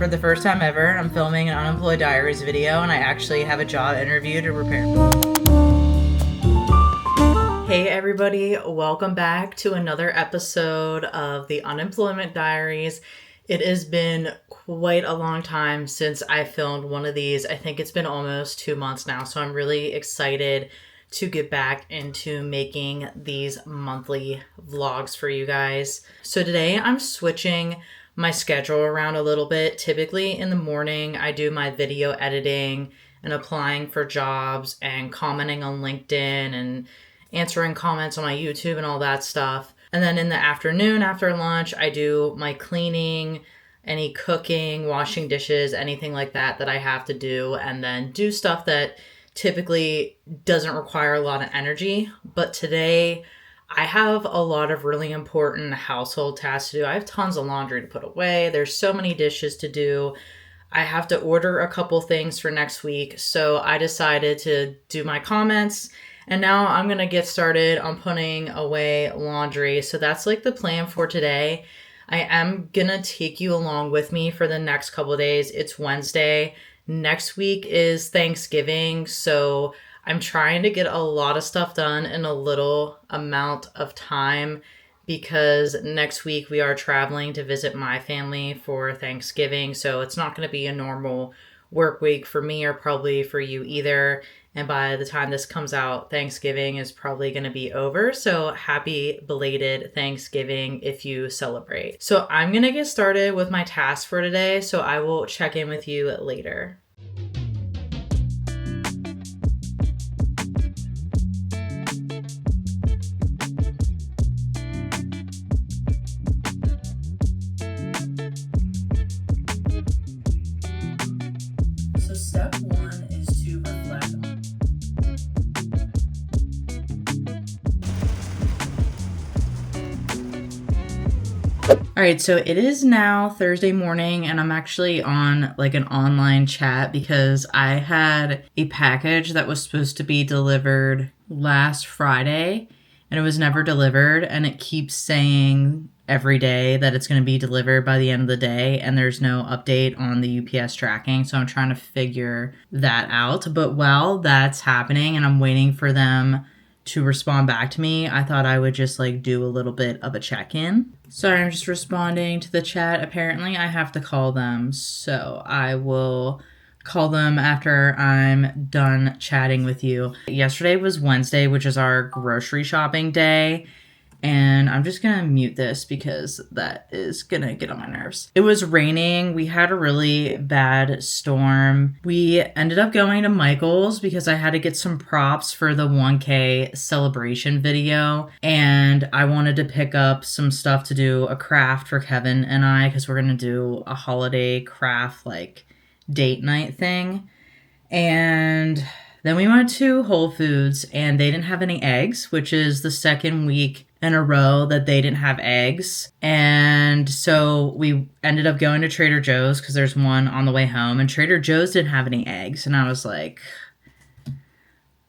For the first time ever, I'm filming an Unemployed Diaries video, and I actually have a job interview to prepare. Hey everybody, welcome back to another episode of the Unemployment Diaries. It has been quite a long time since I filmed one of these. I think it's been almost 2 months now, so I'm really excited to get back into making these monthly vlogs for you guys. So today I'm switching my schedule around a little bit. Typically in the morning, I do my video editing and applying for jobs and commenting on LinkedIn and answering comments on my YouTube and all that stuff. And then in the afternoon after lunch, I do my cleaning, any cooking, washing dishes, anything like that I have to do, and then do stuff that typically doesn't require a lot of energy. But today I have a lot of really important household tasks to do. I have tons of laundry to put away. There's so many dishes to do. I have to order a couple things for next week. So I decided to do my comments, and now I'm going to get started on putting away laundry. So that's like the plan for today. I am going to take you along with me for the next couple of days. It's Wednesday. Next week is Thanksgiving, so I'm trying to get a lot of stuff done in a little amount of time because next week we are traveling to visit my family for Thanksgiving, so it's not going to be a normal work week for me or probably for you either. And by the time this comes out, Thanksgiving is probably going to be over. So happy belated Thanksgiving if you celebrate. So I'm going to get started with my task for today. So I will check in with you later. So step one is to reflect. All right, so it is now Thursday morning, and I'm actually on like an online chat because I had a package that was supposed to be delivered last Friday, and it was never delivered, and it keeps saying every day that it's going to be delivered by the end of the day, and there's no update on the UPS tracking, so I'm trying to figure that out. But while that's happening and I'm waiting for them to respond back to me, I thought I would just like do a little bit of a check-in. Sorry, I'm just responding to the chat. Apparently I have to call them, so I will call them after I'm done chatting with you. Yesterday was Wednesday, which is our grocery shopping day. And I'm just gonna mute this because that is gonna get on my nerves. It was raining. We had a really bad storm. We ended up going to Michael's because I had to get some props for the 1K celebration video. And I wanted to pick up some stuff to do a craft for Kevin and I because we're gonna do a holiday craft like date night thing. And then we went to Whole Foods and they didn't have any eggs, which is the second week in a row that they didn't have eggs. And so we ended up going to Trader Joe's because there's one on the way home, and Trader Joe's didn't have any eggs. And I was like,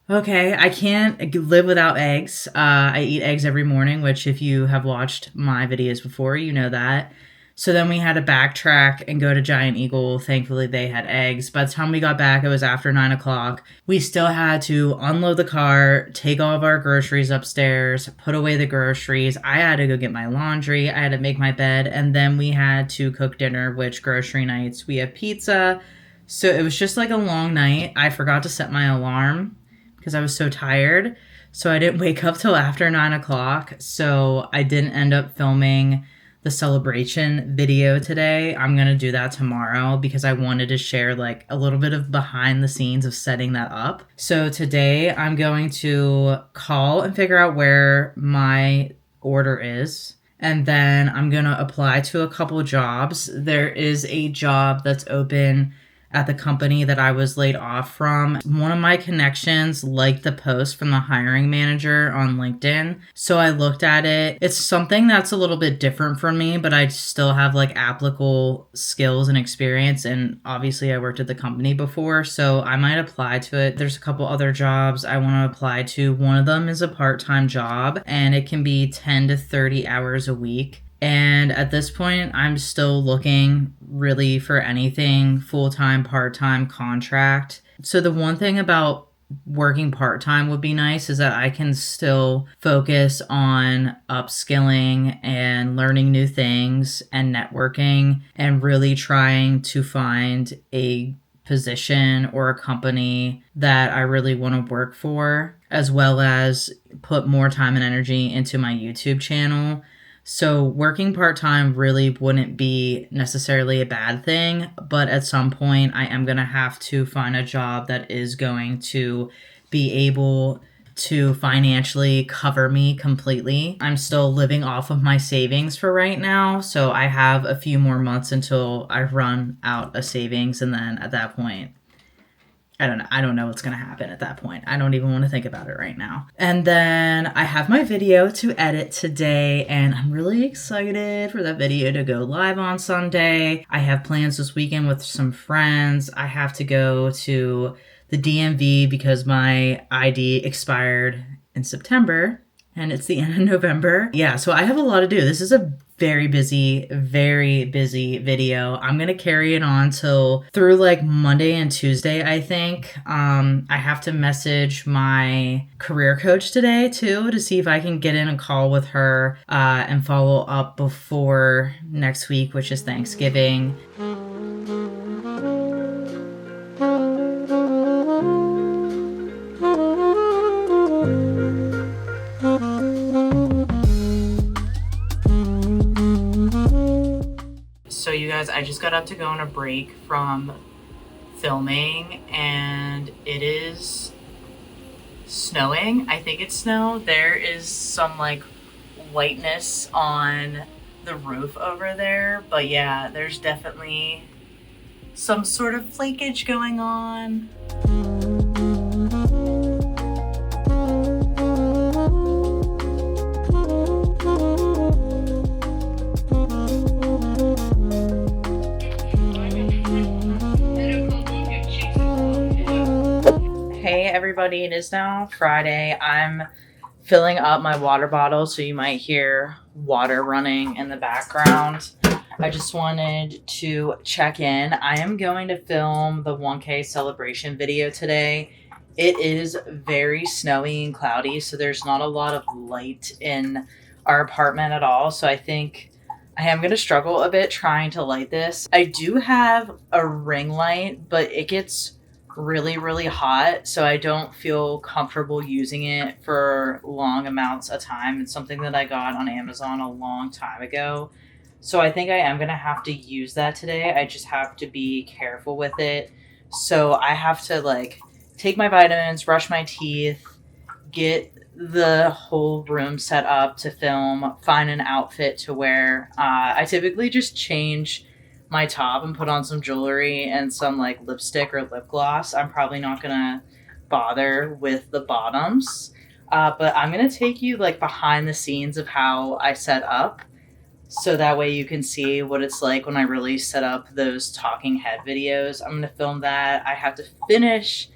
okay, I can't live without eggs. I eat eggs every morning, which if you have watched my videos before, you know that. So then we had to backtrack and go to Giant Eagle. Thankfully, they had eggs. By the time we got back, it was after 9 o'clock. We still had to unload the car, take all of our groceries upstairs, put away the groceries. I had to go get my laundry. I had to make my bed. And then we had to cook dinner, which grocery nights, we have pizza. So it was just like a long night. I forgot to set my alarm because I was so tired. So I didn't wake up till after 9 o'clock. So I didn't end up filming the celebration video today. I'm going to do that tomorrow because I wanted to share like a little bit of behind the scenes of setting that up. So today I'm going to call and figure out where my order is. And then I'm going to apply to a couple jobs. There is a job that's open at the company that I was laid off from. One of my connections liked the post from the hiring manager on LinkedIn. So I looked at it. It's something that's a little bit different from me, but I still have like applicable skills and experience. And obviously I worked at the company before, so I might apply to it. There's a couple other jobs I want to apply to. One of them is a part-time job and it can be 10 to 30 hours a week. And at this point, I'm still looking really for anything full-time, part-time, contract. So the one thing about working part-time would be nice is that I can still focus on upskilling and learning new things and networking and really trying to find a position or a company that I really want to work for, as well as put more time and energy into my YouTube channel. So working part-time really wouldn't be necessarily a bad thing, but at some point I am going to have to find a job that is going to be able to financially cover me completely. I'm still living off of my savings for right now, so I have a few more months until I run out of savings, and then at that point I don't know what's going to happen at that point. I don't even want to think about it right now. And then I have my video to edit today, and I'm really excited for that video to go live on Sunday. I have plans this weekend with some friends. I have to go to the DMV because my ID expired in September and it's the end of November. Yeah, so I have a lot to do. This is a very busy video. I'm going to carry it on through like Monday and Tuesday, I think. I have to message my career coach today too to see if I can get in a call with her and follow up before next week, which is Thanksgiving. So you guys, I just got up to go on a break from filming and it is snowing. I think it's snow. There is some like whiteness on the roof over there, but yeah, there's definitely some sort of flakage going on. Hey everybody, it is now Friday. I'm filling up my water bottle, so you might hear water running in the background. I just wanted to check in. I am going to film the 1K celebration video today. It is very snowy and cloudy, so there's not a lot of light in our apartment at all. So I think I am going to struggle a bit trying to light this. I do have a ring light, but it gets really hot, so I don't feel comfortable using it for long amounts of time. It's something that I got on Amazon a long time ago, so I think I am gonna have to use that today. I just have to be careful with it. So I have to like take my vitamins, brush my teeth, get the whole room set up to film, find an outfit to wear. I typically just change my top and put on some jewelry and some like lipstick or lip gloss. I'm probably not gonna bother with the bottoms, but I'm gonna take you like behind the scenes of how I set up, so that way you can see what it's like when I really set up those talking head videos. I'm gonna film that. I have to finish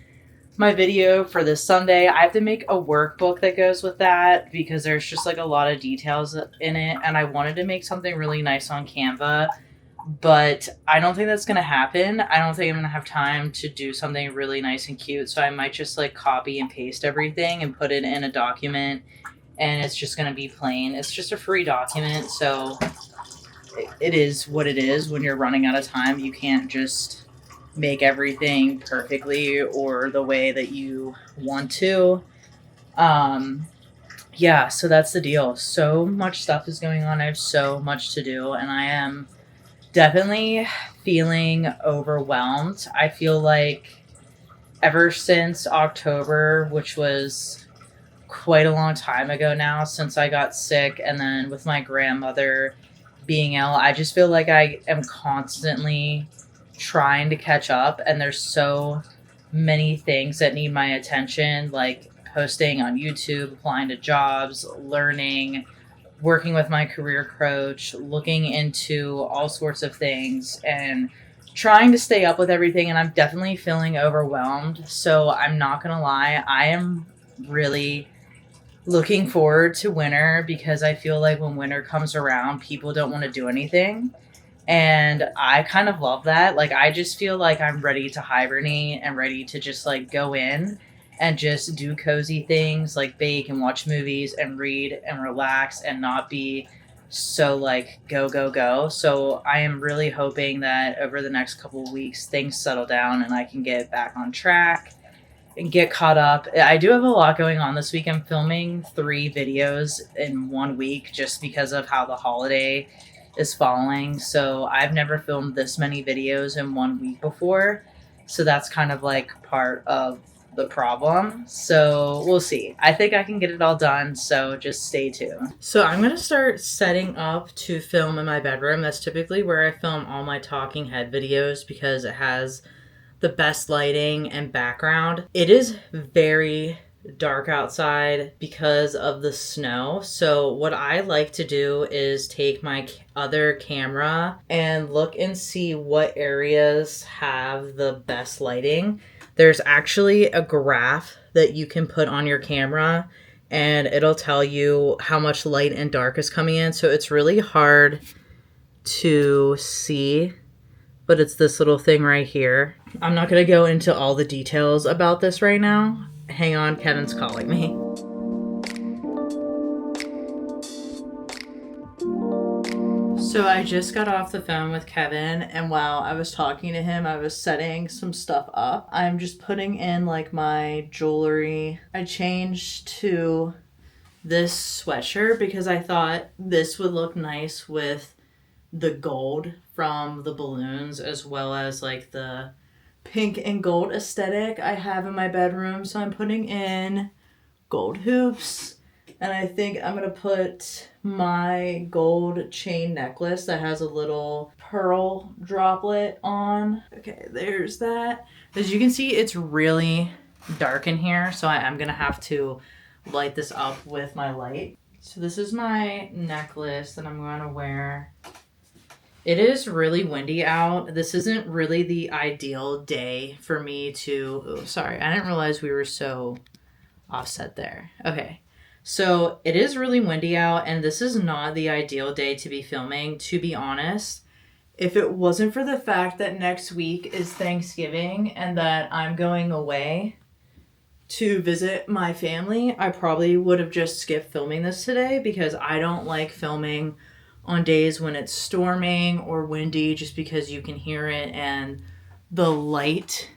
my video for this Sunday. I have to make a workbook that goes with that because there's just like a lot of details in it, and I wanted to make something really nice on Canva, but I don't think that's going to happen. I don't think I'm going to have time to do something really nice and cute. So I might just like copy and paste everything and put it in a document, and it's just going to be plain. It's just a free document. So it is what it is. When you're running out of time, you can't just make everything perfectly or the way that you want to. Yeah, so that's the deal. So much stuff is going on. I have so much to do, and I am definitely feeling overwhelmed. I feel like ever since October, which was quite a long time ago now, since I got sick, and then with my grandmother being ill, I just feel like I am constantly trying to catch up, and there's so many things that need my attention, like posting on YouTube, applying to jobs, learning, working with my career coach, looking into all sorts of things and trying to stay up with everything. And I'm definitely feeling overwhelmed. So I'm not going to lie. I am really looking forward to winter because I feel like when winter comes around, people don't want to do anything. And I kind of love that. Like, I just feel like I'm ready to hibernate and ready to just like go in and just do cozy things like bake and watch movies and read and relax and not be so like go, go, go. So I am really hoping that over the next couple of weeks, things settle down and I can get back on track and get caught up. I do have a lot going on this week. I'm filming 3 videos in 1 week just because of how the holiday is falling. So I've never filmed this many videos in 1 week before. So that's kind of like part of the problem. So we'll see. I think I can get it all done. So just stay tuned. So I'm going to start setting up to film in my bedroom. That's typically where I film all my talking head videos because it has the best lighting and background. It is very dark outside because of the snow. So what I like to do is take my other camera and look and see what areas have the best lighting. There's actually a graph that you can put on your camera and it'll tell you how much light and dark is coming in. So it's really hard to see, but it's this little thing right here. I'm not going to go into all the details about this right now. Hang on, Kevin's calling me. So I just got off the phone with Kevin, and while I was talking to him, I was setting some stuff up. I'm just putting in like my jewelry. I changed to this sweatshirt because I thought this would look nice with the gold from the balloons as well as like the pink and gold aesthetic I have in my bedroom. So I'm putting in gold hoops, and I think I'm gonna put my gold chain necklace that has a little pearl droplet on. Okay, there's that. As you can see, it's really dark in here, so I am gonna have to light this up with my light. So this is my necklace that I'm gonna wear. It is really windy out. This isn't really the ideal day for me to... Oh, sorry. I didn't realize we were so offset there. Okay. So it is really windy out, and this is not the ideal day to be filming, to be honest. If it wasn't for the fact that next week is Thanksgiving and that I'm going away to visit my family, I probably would have just skipped filming this today because I don't like filming on days when it's storming or windy just because you can hear it and the light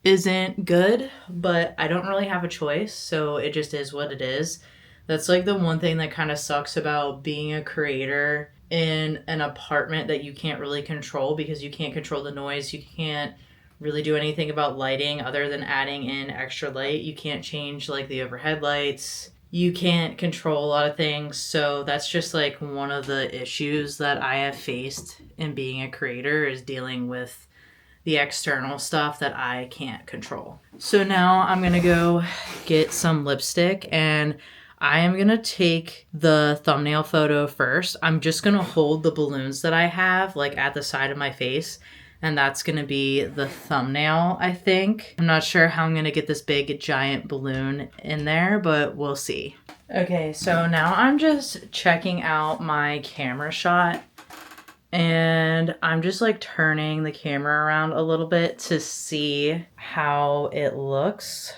isn't good, but I don't really have a choice, so it just is what it is. That's like the one thing that kind of sucks about being a creator in an apartment that you can't really control because you can't control the noise. You can't really do anything about lighting other than adding in extra light. You can't change like the overhead lights. You can't control a lot of things. So that's just like one of the issues that I have faced in being a creator is dealing with the external stuff that I can't control. So now I'm going to go get some lipstick, and I am going to take the thumbnail photo first. I'm just going to hold the balloons that I have like at the side of my face, and that's going to be the thumbnail, I think. I'm not sure how I'm going to get this big giant balloon in there, but we'll see. Okay, so now I'm just checking out my camera shot. And I'm just like turning the camera around a little bit to see how it looks.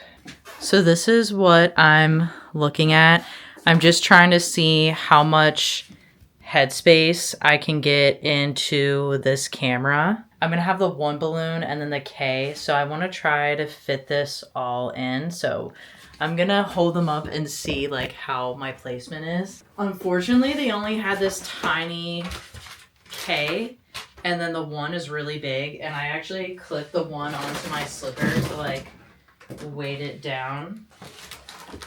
So this is what I'm looking at. I'm just trying to see how much headspace I can get into this camera. I'm going to have the one balloon and then the K. So I want to try to fit this all in. So I'm going to hold them up and see like how my placement is. Unfortunately, they only had this tiny K, and then the one is really big, and I actually clipped the one onto my slipper to like weight it down.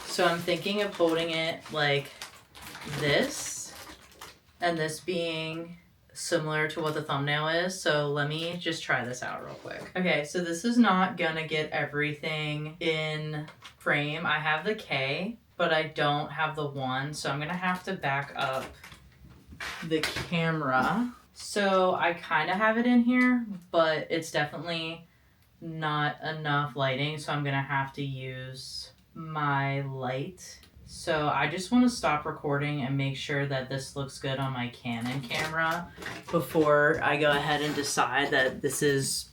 So I'm thinking of holding it like this, and this being similar to what the thumbnail is. So let me just try this out real quick. Okay, so this is not gonna get everything in frame. I have the K, but I don't have the one, so I'm gonna have to back up the camera. So I kind of have it in here, but it's definitely not enough lighting, so I'm gonna have to use my light. So I just want to stop recording and make sure that this looks good on my Canon camera before I go ahead and decide that this is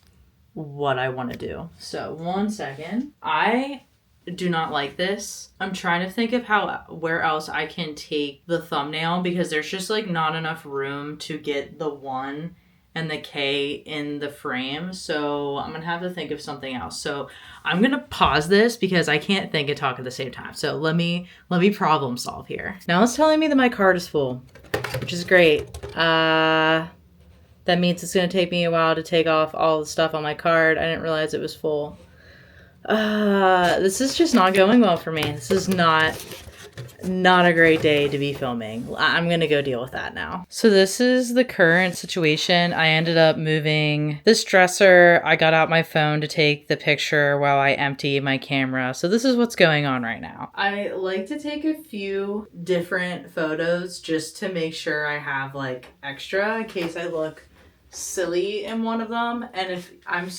what I want to do. So 1 second. I do not like this. I'm trying to think of where else I can take the thumbnail because there's just like not enough room to get the 1 and the K in the frame. So I'm gonna have to think of something else. So I'm gonna pause this because I can't think and talk at the same time. So let me problem solve here. Now it's telling me that my card is full, which is great. That means it's gonna take me a while to take off all the stuff on my card. I didn't realize it was full. This is just not going well for me. This is not a great day to be filming. I'm gonna go deal with that now. So this is the current situation. I ended up moving this dresser. I got out my phone to take the picture while I empty my camera. So this is what's going on right now. I like to take a few different photos just to make sure I have like extra in case I look silly in one of them. And if I'm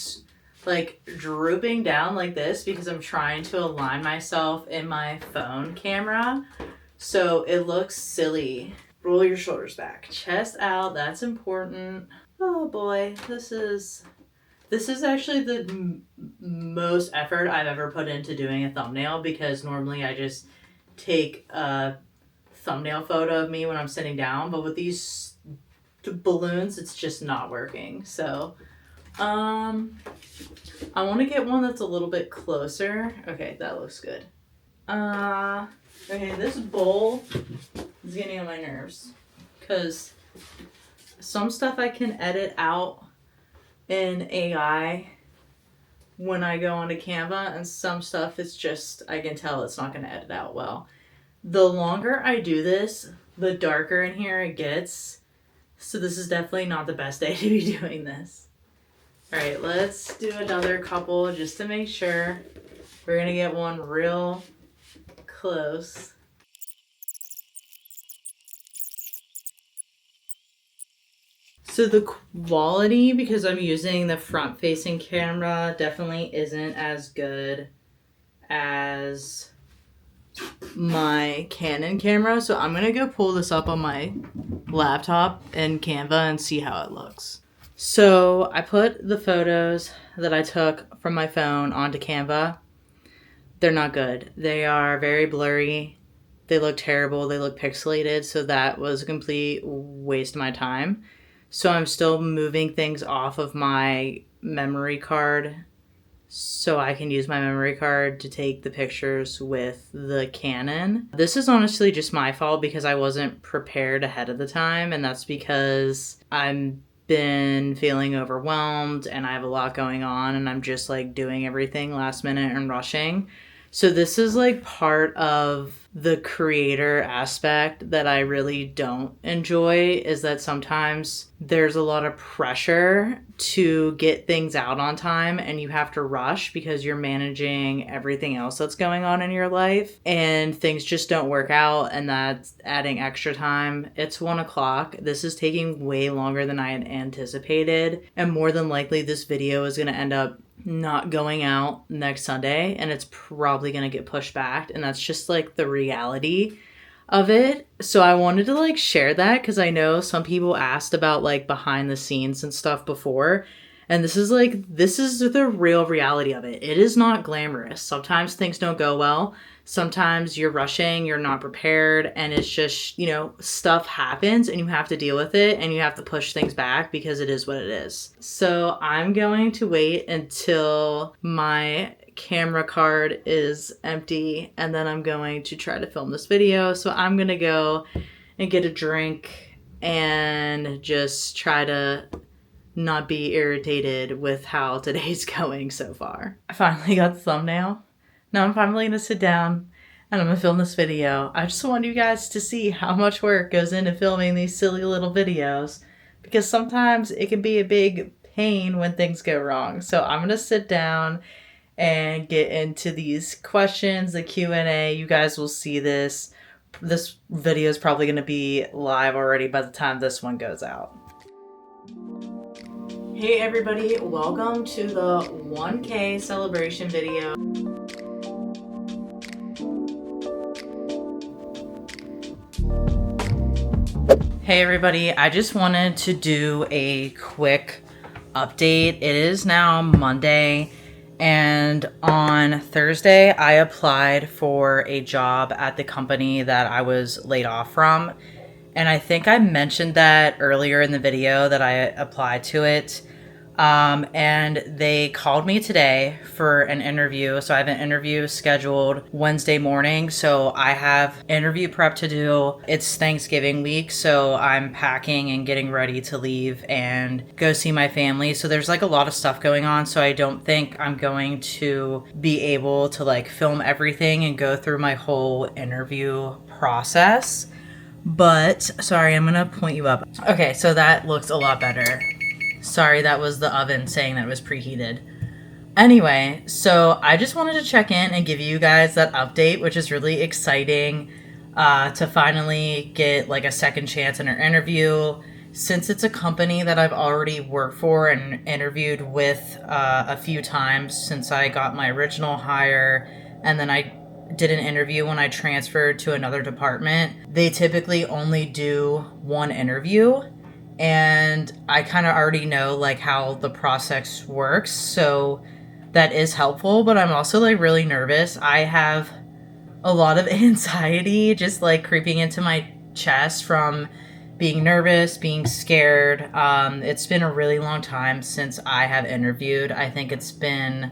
like drooping down like this because I'm trying to align myself in my phone camera so it looks silly. Roll your shoulders back, chest out, that's important. Oh boy, this is actually the most effort I've ever put into doing a thumbnail because normally I just take a thumbnail photo of me when I'm sitting down, but with these balloons it's just not working. So I want to get one that's a little bit closer. Okay, that looks good. Okay, this bowl is getting on my nerves because some stuff I can edit out in AI when I go onto Canva, and some stuff it's just, I can tell it's not going to edit out well. The longer I do this, the darker in here it gets. So this is definitely not the best day to be doing this. All right, let's do another couple just to make sure. We're gonna get one real close. So the quality, because I'm using the front-facing camera, definitely isn't as good as my Canon camera. So I'm gonna go pull this up on my laptop in Canva and see how it looks. So I put the photos that I took from my phone onto Canva. They're not good. They are very blurry. They look terrible. They look pixelated. So that was a complete waste of my time. So I'm still moving things off of my memory card so I can use my memory card to take the pictures with the Canon. This is honestly just my fault because I wasn't prepared ahead of the time. And that's because I'm been feeling overwhelmed and I have a lot going on and I'm just like doing everything last minute and rushing. So this is like part of the creator aspect that I really don't enjoy, is that sometimes there's a lot of pressure to get things out on time and you have to rush because you're managing everything else that's going on in your life and things just don't work out, and that's adding extra time. It's 1 o'clock. This is taking way longer than I had anticipated, and more than likely this video is going to end up not going out next Sunday and it's probably going to get pushed back, and that's just like the reality of it. So I wanted to like share that because I know some people asked about like behind the scenes and stuff before, and this is the real reality of it. It is not glamorous. Sometimes things don't go well. Sometimes you're rushing, you're not prepared, and it's just, stuff happens and you have to deal with it and you have to push things back because it is what it is. So I'm going to wait until my camera card is empty and then I'm going to try to film this video. So I'm going to go and get a drink and just try to not be irritated with how today's going so far. I finally got the thumbnail. Now I'm finally going to sit down and I'm going to film this video. I just want you guys to see how much work goes into filming these silly little videos because sometimes it can be a big pain when things go wrong. So I'm going to sit down and get into these questions, the Q&A. You guys will see this. This video is probably going to be live already by the time this one goes out. Hey everybody, welcome to the 1K celebration video. Hey everybody, I just wanted to do a quick update. It is now Monday, and on Thursday I applied for a job at the company that I was laid off from. And I think I mentioned that earlier in the video that I applied to it. And they called me today for an interview. So I have an interview scheduled Wednesday morning. So I have interview prep to do. It's Thanksgiving week. So I'm packing and getting ready to leave and go see my family. So there's like a lot of stuff going on. So I don't think I'm going to be able to like film everything and go through my whole interview process. But, sorry, I'm gonna point you up. Okay, so that looks a lot better. Sorry, that was the oven saying that it was preheated. Anyway, so I just wanted to check in and give you guys that update, which is really exciting to finally get like a second chance in our interview. Since it's a company that I've already worked for and interviewed with a few times since I got my original hire, and then I did an interview when I transferred to another department. They typically only do one interview, and I kind of already know like how the process works, so that is helpful. But I'm also like really nervous. I have a lot of anxiety just like creeping into my chest from being nervous, being scared. It's been a really long time since I have interviewed. I think it's been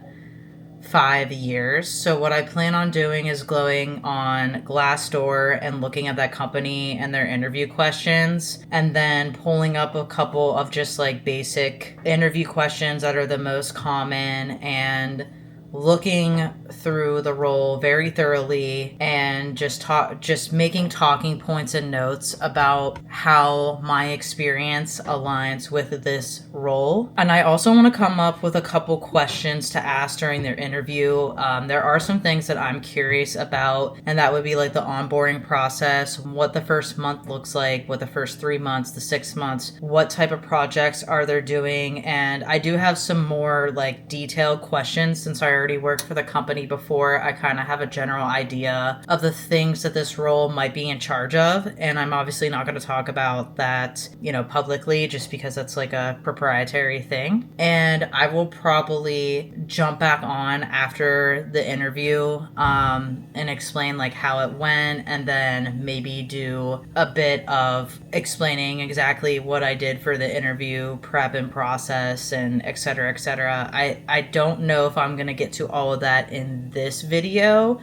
5 years. So what I plan on doing is going on Glassdoor and looking at that company and their interview questions, and then pulling up a couple of just like basic interview questions that are the most common, and looking through the role very thoroughly and just making talking points and notes about how my experience aligns with this role. And I also want to come up with a couple questions to ask during their interview. There are some things that I'm curious about, and that would be like the onboarding process, what the first month looks like, what the first 3 months, the 6 months, what type of projects are they doing. And I do have some more like detailed questions. Since I already worked for the company before, I kind of have a general idea of the things that this role might be in charge of. And I'm obviously not going to talk about that, publicly, just because that's like a proprietary thing. And I will probably jump back on after the interview and explain like how it went, and then maybe do a bit of explaining exactly what I did for the interview prep and process, and et cetera, et cetera. I don't know if I'm going to get to all of that in this video,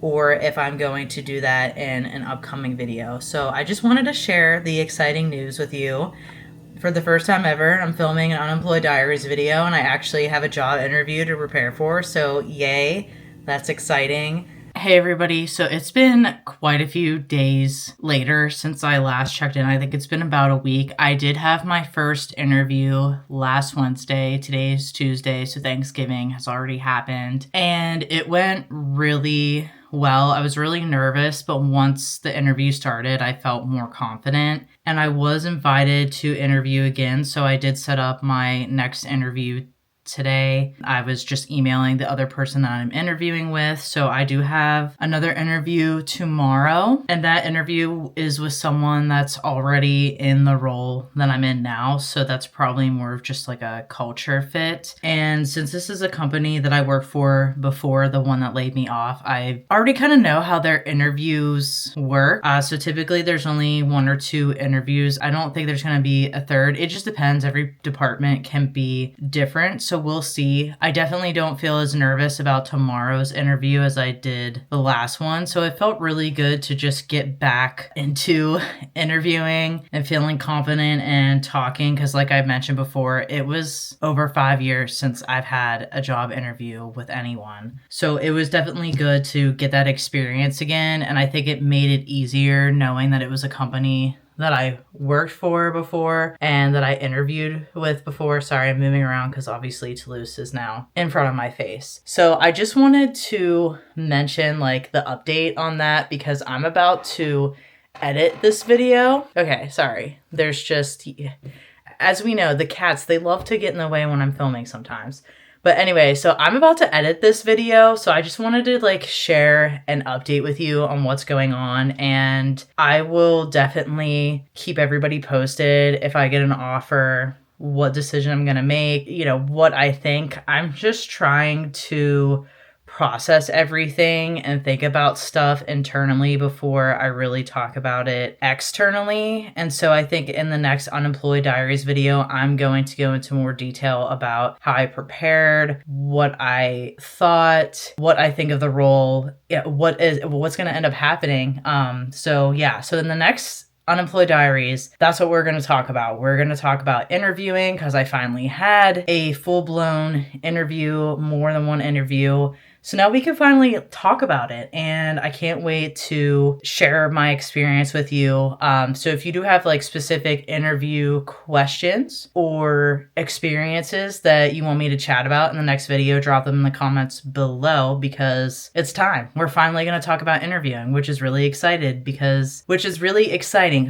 or if I'm going to do that in an upcoming video. So I just wanted to share the exciting news with you. For the first time ever, I'm filming an Unemployed Diaries video, and I actually have a job interview to prepare for, so yay, that's exciting. Hey everybody, so it's been quite a few days later since I last checked in. I think it's been about a week. I did have my first interview last Wednesday. Today's Tuesday, so Thanksgiving has already happened. And it went really well. I was really nervous, but once the interview started, I felt more confident. And I was invited to interview again, so I did set up my next interview today. I was just emailing the other person that I'm interviewing with. So I do have another interview tomorrow, and that interview is with someone that's already in the role that I'm in now. So that's probably more of just like a culture fit. And since this is a company that I worked for before, the one that laid me off, I already kind of know how their interviews work. So typically there's only 1 or 2 interviews. I don't think there's going to be a third. It just depends. Every department can be different. So we'll see. I definitely don't feel as nervous about tomorrow's interview as I did the last one. So it felt really good to just get back into interviewing and feeling confident and talking. Because like I mentioned before, it was over 5 years since I've had a job interview with anyone. So it was definitely good to get that experience again. And I think it made it easier knowing that it was a company that I worked for before and that I interviewed with before. Sorry, I'm moving around because obviously Toulouse is now in front of my face. So I just wanted to mention like the update on that because I'm about to edit this video. Okay, sorry. There's just, as we know, the cats, they love to get in the way when I'm filming sometimes. But anyway, so I'm about to edit this video, so I just wanted to like share an update with you on what's going on, and I will definitely keep everybody posted if I get an offer, what decision I'm gonna make, what I think. I'm just trying to process everything and think about stuff internally before I really talk about it externally. And so I think in the next Unemployed Diaries video, I'm going to go into more detail about how I prepared, what I thought, what I think of the role, what's going to end up happening. So in the next Unemployed Diaries, that's what we're going to talk about. We're going to talk about interviewing because I finally had a full-blown interview, more than one interview. So now we can finally talk about it, and I can't wait to share my experience with you. So if you do have like specific interview questions or experiences that you want me to chat about in the next video, drop them in the comments below because it's time. We're finally going to talk about interviewing, which is really exciting.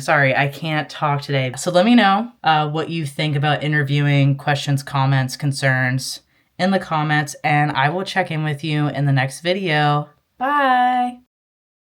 Sorry, I can't talk today. So let me know what you think about interviewing, questions, comments, concerns in the comments, and I will check in with you in the next video. Bye!